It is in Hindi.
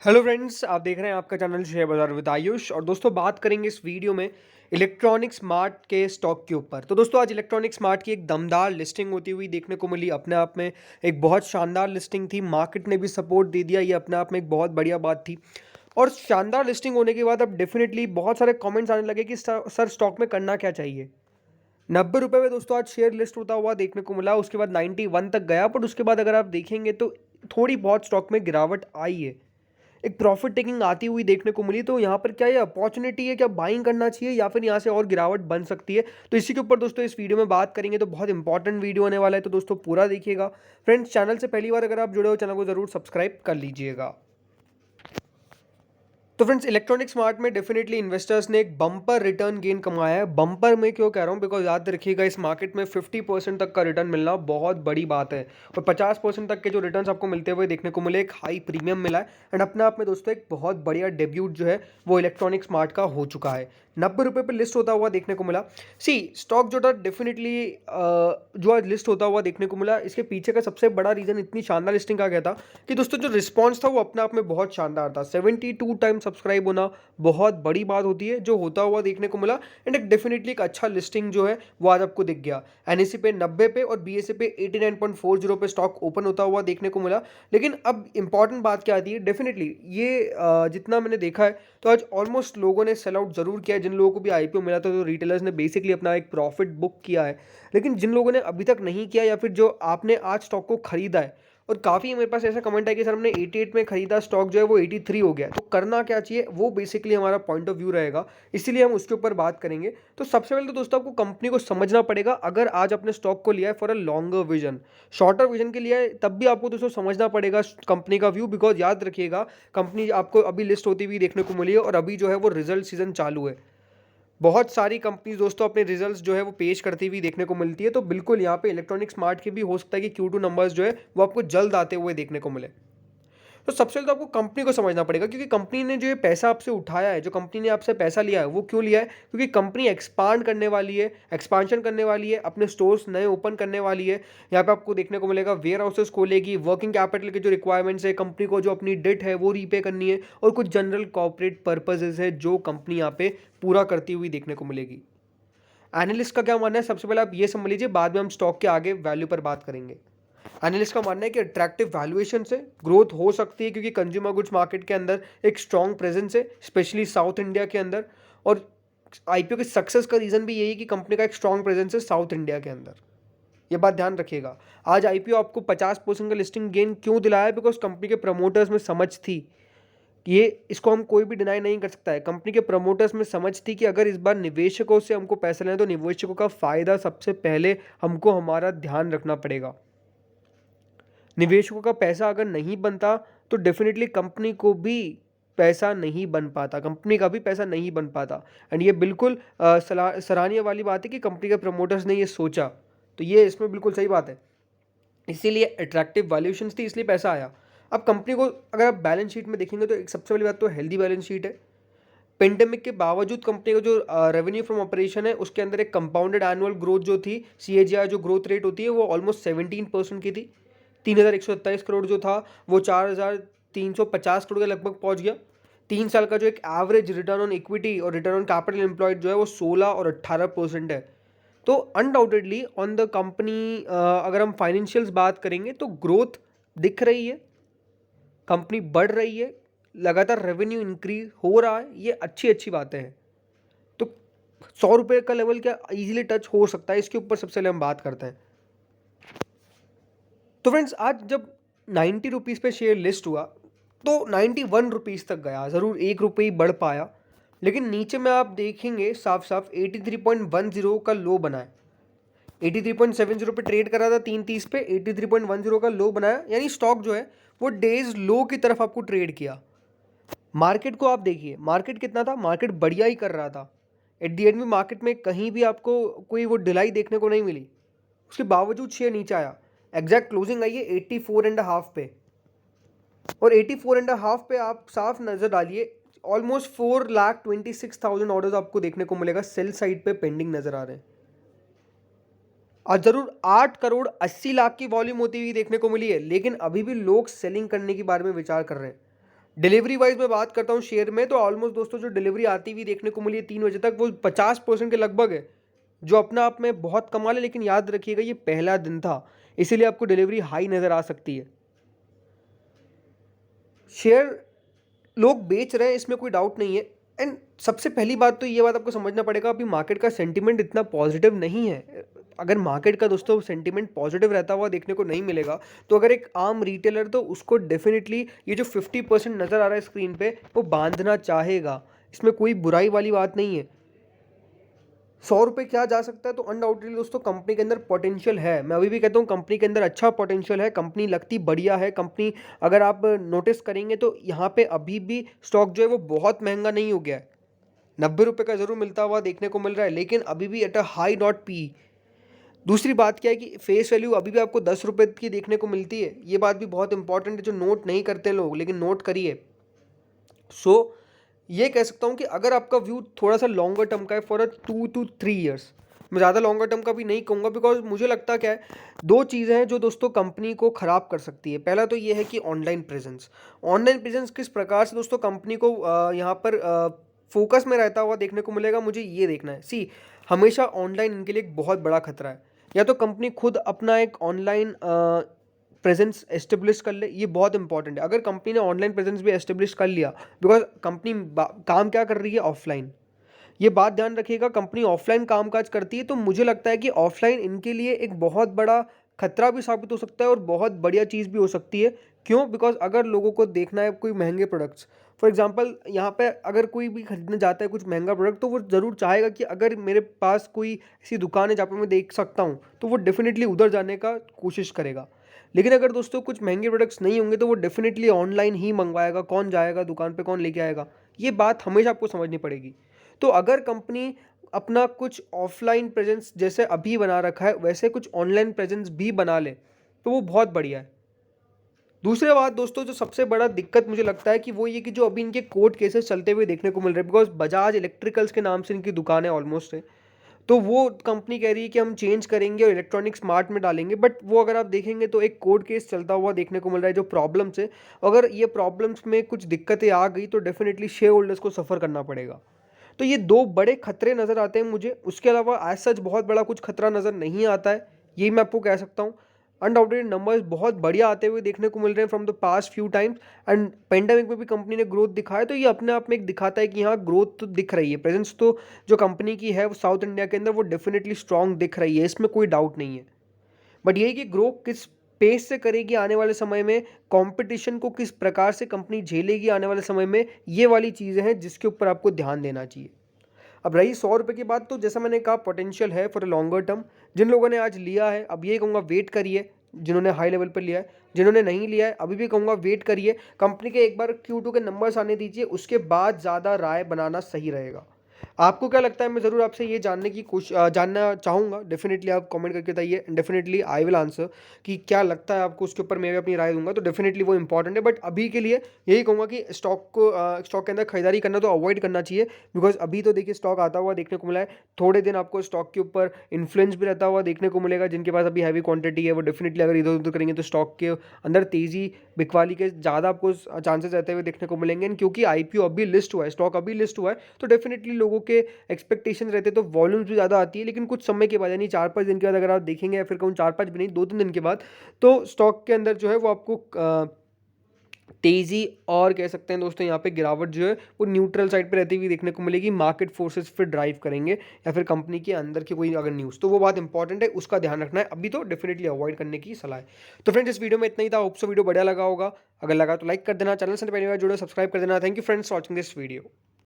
हेलो फ्रेंड्स, आप देख रहे हैं आपका चैनल शेयर बाजार विद आयुष। और दोस्तों, बात करेंगे इस वीडियो में इलेक्ट्रॉनिक स्मार्ट के स्टॉक के ऊपर। तो दोस्तों, आज इलेक्ट्रॉनिक स्मार्ट की एक दमदार लिस्टिंग होती हुई देखने को मिली। अपने आप में एक बहुत शानदार लिस्टिंग थी। मार्केट ने भी सपोर्ट दे दिया, ये अपने आप में एक बहुत बढ़िया बात थी। और शानदार लिस्टिंग होने के बाद अब डेफिनेटली बहुत सारे कमेंट्स आने लगे कि सर स्टॉक में करना क्या चाहिए। 90 रुपये में दोस्तों आज शेयर लिस्ट होता हुआ देखने को मिला। उसके बाद 91 तक गया, पर उसके बाद अगर आप देखेंगे तो थोड़ी बहुत स्टॉक में गिरावट आई है। एक प्रॉफिट टेकिंग आती हुई देखने को मिली। तो यहाँ पर क्या ये अपॉर्चुनिटी है, क्या बाइंग करना चाहिए या फिर यहाँ से और गिरावट बन सकती है? तो इसी के ऊपर दोस्तों इस वीडियो में बात करेंगे। तो बहुत इंपॉर्टेंट वीडियो होने वाला है, तो दोस्तों पूरा देखिएगा। फ्रेंड्स, चैनल से पहली बार अगर आप जुड़े हो, चैनल को जरूर सब्सक्राइब कर लीजिएगा। तो फ्रेंड्स, इलेक्ट्रॉनिक स्मार्ट में डेफिनेटली इन्वेस्टर्स ने एक बम्पर रिटर्न गेन कमाया है। बम्पर में क्यों कह रहा हूँ, बिकॉज याद रखिएगा इस मार्केट में 50% तक का रिटर्न मिलना बहुत बड़ी बात है। और 50% तक के जो रिटर्न्स आपको मिलते हुए देखने को मिले, एक हाई प्रीमियम मिला है। एंड अपने आप में दोस्तों एक बहुत बढ़िया डेब्यूट जो है वो इलेक्ट्रॉनिक स्मार्ट का हो चुका है। 90 रुपये पर लिस्ट होता हुआ देखने को मिला। सी स्टॉक जो था डेफिनेटली जो आज लिस्ट होता हुआ देखने को मिला, इसके पीछे का सबसे बड़ा रीज़न इतनी शानदार लिस्टिंग का गया था कि दोस्तों जो रिस्पॉन्स था वो अपने आप में बहुत शानदार था। 72 टाइम सब्सक्राइब होना बहुत बड़ी बात होती है, जो होता हुआ देखने को मिला। एंड एक डेफिनेटली एक अच्छा लिस्टिंग जो है वो आज आपको दिख गया। एनएससी पे 90 पे और बीएसए पे 89.40 पे स्टॉक ओपन होता हुआ देखने को मिला। लेकिन अब इंपॉर्टेंट बात क्या आती है, डेफिनेटली ये जितना मैंने देखा है तो आज ऑलमोस्ट लोगों ने सेल आउट जरूर किया है। जिन लोगों को भी आईपीओ मिला था तो रिटेलर्स ने बेसिकली अपना एक प्रॉफिट बुक किया है। लेकिन जिन लोगों ने अभी तक नहीं किया या फिर जो आपने आज स्टॉक को खरीदा है, और काफ़ी मेरे पास ऐसा कमेंट है कि सर हमने 88 में खरीदा, स्टॉक जो है वो 83 हो गया, तो करना क्या चाहिए, वो बेसिकली हमारा पॉइंट ऑफ व्यू रहेगा। इसीलिए हम उसके ऊपर बात करेंगे। तो सबसे पहले तो दोस्तों आपको कंपनी को समझना पड़ेगा। अगर आज अपने स्टॉक को लिया है for a longer vision, shorter vision के लिए है, तब भी आपको दोस्तों समझना पड़ेगा कंपनी का व्यू। बिकॉज याद रखिएगा, कंपनी आपको अभी लिस्ट होती हुई देखने को मिली है और अभी जो है वो रिजल्ट सीजन चालू है। बहुत सारी कंपनीज दोस्तों अपने रिजल्ट्स जो है वो पेश करती हुई देखने को मिलती है। तो बिल्कुल यहाँ पे इलेक्ट्रॉनिक स्मार्ट के भी हो सकता है कि Q2 नंबर्स जो है वो आपको जल्द आते हुए देखने को मिले। तो सबसे पहले तो आपको कंपनी को समझना पड़ेगा, क्योंकि कंपनी ने जो ये पैसा आपसे उठाया है, जो कंपनी ने आपसे पैसा लिया है, वो क्यों लिया है? क्योंकि कंपनी एक्सपांड करने वाली है, एक्सपांशन करने वाली है, अपने स्टोर्स नए ओपन करने वाली है। यहाँ पे आपको देखने को मिलेगा वेयर हाउसेस खोलेगी, वर्किंग कैपिटल के जो रिक्वायरमेंट्स है, कंपनी को जो अपनी डेट है वो रीपे करनी है, और कुछ जनरल कॉर्पोरेट पर्पजेज है जो कंपनी यहाँ पे पूरा करती हुई देखने को मिलेगी। एनालिस्ट का क्या मानना है, सबसे पहले आप ये समझ लीजिए, बाद में हम स्टॉक के आगे वैल्यू पर बात करेंगे। एनालिस्ट का मानना है कि अट्रैक्टिव वैल्यूएशन से ग्रोथ हो सकती है, क्योंकि कंज्यूमर गुड्स मार्केट के अंदर एक स्ट्रॉन्ग प्रेजेंस है, स्पेशली साउथ इंडिया के अंदर। और आईपीओ के सक्सेस का रीजन भी यही है कि कंपनी का एक स्ट्रॉन्ग प्रेजेंस है साउथ इंडिया के अंदर। ये बात ध्यान रखिएगा। आज आईपीओ आपको 50% का लिस्टिंग गेन क्यों दिलाया? बिकॉज कंपनी के प्रमोटर्स में समझ थी, ये इसको हम कोई भी डिनाई नहीं कर सकता है। कंपनी के प्रमोटर्स में समझ थी कि अगर इस बार निवेशकों से हमको पैसा लेना, तो निवेशकों का फायदा सबसे पहले हमको हमारा ध्यान रखना पड़ेगा। निवेशकों का पैसा अगर नहीं बनता तो डेफिनेटली कंपनी को भी पैसा नहीं बन पाता, कंपनी का भी पैसा नहीं बन पाता। एंड ये बिल्कुल सराहनीय वाली बात है कि कंपनी के प्रमोटर्स ने ये सोचा, तो ये इसमें बिल्कुल सही बात है। इसीलिए अट्रैक्टिव वैल्यूएशंस थी, इसलिए पैसा आया। अब कंपनी को अगर आप बैलेंस शीट में देखेंगे तो एक सबसे पहली बात तो हेल्दी बैलेंस शीट है। पेंडेमिक के बावजूद कंपनी का जो रेवेन्यू फ्रॉम ऑपरेशन है उसके अंदर एक कंपाउंडेड एनुअल ग्रोथ जो थी, CAGR जो ग्रोथ रेट होती है, वो ऑलमोस्ट 17% की थी। 3,127 करोड़ जो था वो 4,350 करोड़ के लगभग पहुंच गया। 3 साल का जो एक एवरेज रिटर्न ऑन इक्विटी और रिटर्न ऑन कैपिटल एम्प्लॉयड जो है वो 16 और 18% है। तो अनडाउटेडली ऑन द कंपनी, अगर हम फाइनेंशियल्स बात करेंगे तो ग्रोथ दिख रही है, कंपनी बढ़ रही है, लगातार रेवेन्यू इंक्रीज हो रहा है, ये अच्छी अच्छी बातें हैं। तो 100 रुपये का लेवल क्या इजीली टच हो सकता है, इसके ऊपर सबसे पहले हम बात करते हैं। तो फ्रेंड्स, आज जब 90 रुपीज़ पे शेयर लिस्ट हुआ तो 91 रुपीज़ तक गया, ज़रूर 1 रुपये ही बढ़ पाया। लेकिन नीचे में आप देखेंगे साफ साफ 83.10 का लो बना है। 83.70 पे ट्रेड कर रहा था 3:30 पे, 83.10 का लो बनाया, यानी स्टॉक जो है वो डेज लो की तरफ आपको ट्रेड किया। मार्केट को आप देखिए, मार्केट कितना था, मार्केट बढ़िया ही कर रहा था। एट द एंड में मार्केट में कहीं भी आपको कोई वो ढिलाई देखने को नहीं मिली, उसके बावजूद शेयर नीचे आया। एग्जैक्ट क्लोजिंग आई है 84.5 पे, और 84.5 पे आप साफ नजर डालिए, ऑलमोस्ट 4,26,000 ऑर्डर्स आपको देखने को मिलेगा सेल साइड पे पेंडिंग नजर आ रहे हैं। आज जरूर 8 करोड़ 80 लाख की वॉल्यूम होती हुई देखने को मिली है, लेकिन अभी भी लोग सेलिंग करने के बारे में विचार कर रहे हैं। डिलीवरी वाइज मैं बात करता हूँ शेयर में, तो ऑलमोस्ट दोस्तों जो डिलीवरी आती हुई देखने को मिली है 3 बजे तक, वो 50% के लगभग है, जो अपना आप में बहुत कमाल है। लेकिन याद रखिएगा ये पहला दिन था, इसीलिए आपको डिलीवरी हाई नज़र आ सकती है। शेयर लोग बेच रहे हैं, इसमें कोई डाउट नहीं है। एंड सबसे पहली बात तो ये बात आपको समझना पड़ेगा, अभी मार्केट का सेंटिमेंट इतना पॉजिटिव नहीं है। अगर मार्केट का दोस्तों सेंटिमेंट पॉजिटिव रहता हुआ देखने को नहीं मिलेगा, तो अगर एक आम रिटेलर तो उसको डेफिनेटली ये जो 50% नज़र आ रहा है स्क्रीन पे, वो बांधना चाहेगा। इसमें कोई बुराई वाली बात नहीं है। 100 रुपये क्या जा सकता है, तो अनडाउटेडली दोस्तों कंपनी के अंदर पोटेंशियल है। मैं अभी भी कहता हूँ कंपनी के अंदर अच्छा पोटेंशियल है, कंपनी लगती बढ़िया है। कंपनी अगर आप नोटिस करेंगे तो यहाँ पे अभी भी स्टॉक जो है वो बहुत महंगा नहीं हो गया है। 90 रुपये का ज़रूर मिलता हुआ देखने को मिल रहा है, लेकिन अभी भी at a high not P. दूसरी बात क्या है कि फेस वैल्यू अभी भी आपको 10 रुपये की देखने को मिलती है। ये बात भी बहुत इंपॉर्टेंट है, जो नोट नहीं करते लोग, लेकिन नोट करिए। सो ये कह सकता हूँ कि अगर आपका व्यू थोड़ा सा लॉन्गर टर्म का है, फॉर अ 2 to 3 years, मैं ज़्यादा लॉन्गर टर्म का भी नहीं कहूँगा, बिकॉज मुझे लगता क्या है, दो चीज़ें हैं जो दोस्तों कंपनी को ख़राब कर सकती है। पहला तो ये है कि ऑनलाइन प्रेजेंस किस प्रकार से दोस्तों कंपनी को यहाँ पर फोकस में रहता हुआ देखने को मिलेगा, मुझे ये देखना है। सी, हमेशा ऑनलाइन इनके लिए एक बहुत बड़ा खतरा है। या तो कंपनी खुद अपना एक ऑनलाइन प्रेजेंस एस्टेब्लिश कर ले, ये बहुत इंपॉर्टेंट है। अगर कंपनी ने ऑनलाइन प्रेजेंस भी एस्टेब्लिश कर लिया, बिकॉज कंपनी काम क्या कर रही है, ऑफलाइन, ये बात ध्यान रखिएगा, कंपनी ऑफलाइन कामकाज करती है, तो मुझे लगता है कि ऑफलाइन इनके लिए एक बहुत बड़ा खतरा भी साबित हो सकता है और बहुत बढ़िया चीज़ भी हो सकती है। क्यों? बिकॉज अगर लोगों को देखना है कोई महंगे प्रोडक्ट्स, फॉर एग्जांपल यहाँ पे अगर कोई भी खरीदने जाता है कुछ महंगा प्रोडक्ट, तो वो ज़रूर चाहेगा कि अगर मेरे पास कोई ऐसी दुकान है जहाँ पे मैं देख सकता हूँ, तो वो डेफिनेटली उधर जाने का कोशिश करेगा। लेकिन अगर दोस्तों कुछ महंगे प्रोडक्ट्स नहीं होंगे, तो वो डेफिनेटली ऑनलाइन ही मंगवाएगा। कौन जाएगा दुकान पे, कौन लेके आएगा? ये बात हमेशा आपको समझनी पड़ेगी। तो अगर कंपनी अपना कुछ ऑफलाइन प्रेजेंस जैसे अभी बना रखा है, वैसे कुछ ऑनलाइन प्रेजेंस भी बना ले, तो वो बहुत बढ़िया है। दूसरी बात दोस्तों, जो सबसे बड़ा दिक्कत मुझे लगता है कि वो ये कि जो अभी इनके कोर्ट केसेस चलते हुए देखने को मिल रहे हैं, बिकॉज बजाज इलेक्ट्रिकल्स के नाम से इनकी दुकान है ऑलमोस्ट है, तो वो कंपनी कह रही है कि हम चेंज करेंगे और इलेक्ट्रॉनिक स्मार्ट में डालेंगे। बट वो अगर आप देखेंगे तो एक कोर्ट केस चलता हुआ देखने को मिल रहा है, जो प्रॉब्लम्स है, अगर ये प्रॉब्लम्स में कुछ दिक्कतें आ गई तो डेफिनेटली शेयर होल्डर्स को सफ़र करना पड़ेगा। तो ये दो बड़े खतरे नज़र आते हैं मुझे। उसके अलावा एज सच बहुत बड़ा कुछ खतरा नज़र नहीं आता है, यही मैं आपको कह सकता हूँ। अनडाउटेड नंबर्स बहुत बढ़िया आते हुए देखने को मिल रहे हैं from the past few times, and pandemic में भी कंपनी ने ग्रोथ दिखाया, तो ये अपने आप में एक दिखाता है कि हाँ, ग्रोथ तो दिख रही है। प्रेजेंस तो जो कंपनी की है वो साउथ इंडिया के अंदर वो डेफिनेटली स्ट्रॉन्ग दिख रही है, इसमें कोई डाउट नहीं है। बट यही कि ग्रो किस पेस से करेगी आने वाले समय में, कंपटीशन को किस प्रकार से कंपनी झेलेगी आने वाले समय में, ये वाली चीज़ें हैं जिसके ऊपर आपको ध्यान देना चाहिए। अब रही 100 रुपये की बात, तो जैसा मैंने कहा पोटेंशियल है फॉर अ लॉन्गर टर्म। जिन लोगों ने आज लिया है, अब ये कहूँगा वेट करिए, जिन्होंने हाई लेवल पर लिया है। जिन्होंने नहीं लिया है, अभी भी कहूँगा वेट करिए, कंपनी के एक बार Q2 के नंबर्स आने दीजिए, उसके बाद ज़्यादा राय बनाना सही रहेगा। आपको क्या लगता है, मैं ज़रूर आपसे ये जानने की जानना चाहूँगा। डेफिनेटली आप कमेंट करके बताइए, डेफिनेटली आई विल आंसर कि क्या लगता है आपको, उसके ऊपर मैं भी अपनी राय दूंगा। तो डेफिनेटली वो इंपॉर्टेंट है। बट अभी के लिए यही कहूँगा कि स्टॉक के अंदर खरीदारी करना तो अवॉइड करना चाहिए, बिकॉज अभी तो देखिए स्टॉक आता हुआ देखने को मिला है। थोड़े दिन आपको स्टॉक के ऊपर इन्फ्लुएंस भी रहता हुआ देखने को मिलेगा। जिनके पास अभी हैवी क्वांटिटी है वो डेफिनेटली अगर इधर उधर करेंगे तो स्टॉक के अंदर तेज़ी बिकवाली के ज़्यादा आपको चांसेस रहते हुए देखने को मिलेंगे। क्योंकि IPO अभी लिस्ट हुआ है, स्टॉक अभी लिस्ट हुआ है, तो डेफिनेटली लोगों के एक्सपेक्टेशन रहते हैं, तो वॉल्यूम्स भी ज़्यादा आती है। लेकिन कुछ समय के बाद, यानी 4-5 दिन के बाद अगर आप देखेंगे, या फिर कहूँ 4-5 भी नहीं, 2-3 दिन के बाद, तो स्टॉक के अंदर जो है वो आपको तेज़ी और कह सकते हैं दोस्तों यहाँ पे गिरावट जो है वो न्यूट्रल साइड पे रहती हुई देखने को मिलेगी। मार्केट फोर्सेस फिर ड्राइव करेंगे, या फिर कंपनी के अंदर की कोई अगर न्यूज़, तो वो बात इंपॉर्टेंट है, उसका ध्यान रखना है। अभी तो डेफिनेटली अवॉइड करने की सलाह है। तो फ्रेंड्स, इस वीडियो में इतना ही था। होप सो वीडियो बढ़िया लगा होगा। अगर लगा तो लाइक कर देना, चैनल से पहली बार जुड़े सब्सक्राइब कर देना। Thank you friends for watching this video.